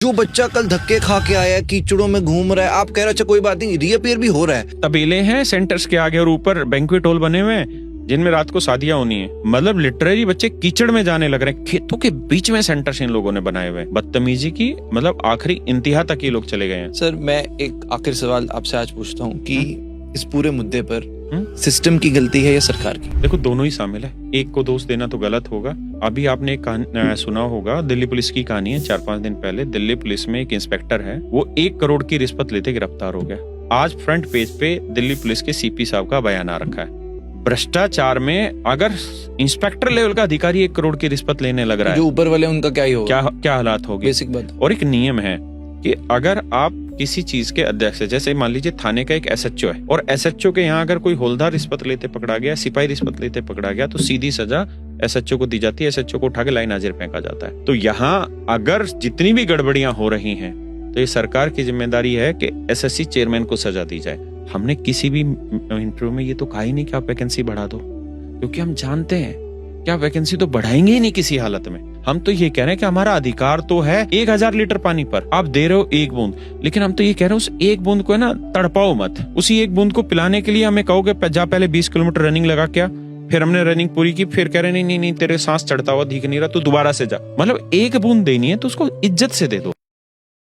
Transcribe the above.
जो बच्चा कल धक्के खा के आया है, कीचड़ों में घूम रहा है, आप कह रहे अच्छा कोई बात नहीं, रीअपीयर भी हो रहा है। तबेले हैं सेंटर्स के आगे और ऊपर बैंक्वेट हॉल बने हुए हैं जिनमें रात को शादियां होनी है। मतलब लिटरली बच्चे कीचड़ में जाने लग रहे हैं। खेतों के बीच में सेंटर्स इन लोगों ने बनाए हुए हैं। बदतमीजी की मतलब आखिरी इंतहा तक ये लोग चले गए हैं। सर मैं एक आखिरी सवाल आपसे आज पूछता हूँ कि इस पूरे मुद्दे पर सिस्टम की गलती है या सरकार की? देखो दोनों ही शामिल है, एक को दोष देना तो गलत होगा। अभी आपने एक सुना होगा, दिल्ली पुलिस की कहानी है। 4-5 दिन पहले दिल्ली पुलिस में एक इंस्पेक्टर है, वो 1 करोड़ की रिश्वत लेते गिरफ्तार हो गया। आज फ्रंट पेज पे दिल्ली पुलिस के सीपी साहब का बयान आ रखा है। भ्रष्टाचार में अगर इंस्पेक्टर लेवल का अधिकारी 1 करोड़ की रिश्वत लेने लग रहा है, जो ऊपर वाले उनका क्या ही होगा, क्या हालात होगी। बेसिक बात। और एक नियम है कि अगर आप किसी चीज के अध्यक्ष है, जैसे मान लीजिए थाने का एक एसएचओ है और एसएचओ के यहाँ अगर कोई हौलदार रिश्वत लेते पकड़ा गया, सिपाही रिश्वत लेते पकड़ा गया, तो सीधी सजा एसएचओ को दी जाती है। एसएचओ को उठा के लाइन हाजिर फेंका जाता है। तो यहाँ अगर जितनी भी गड़बड़ियां हो रही हैं तो ये सरकार की जिम्मेदारी है कि एसएससी चेयरमैन को सजा दी जाए। हमने किसी भी इंटरव्यू में ये तो कहा ही नहीं कि आप वैकेंसी बढ़ा दो, क्योंकि हम जानते हैं कि आप वैकेंसी तो बढ़ाएंगे ही नहीं किसी हालत में। हम तो ये कह रहे हैं कि हमारा अधिकार तो है 1000 लीटर पानी पर, आप दे रहे हो 1 बूंद, लेकिन हम तो ये कह रहे हैं उस 1 बूंद को है ना तड़पाओ मत। उसी 1 बूंद को पिलाने के लिए हमें कहोगे जा पहले 20 किलोमीटर रनिंग लगा क्या, फिर हमने रनिंग पूरी की, फिर कह रहे नहीं तेरे सांस चढ़ता हुआ दिख नहीं रहा, तू दोबारा से जा। मतलब 1 बूंद देनी है तो उसको इज्जत से दे दो।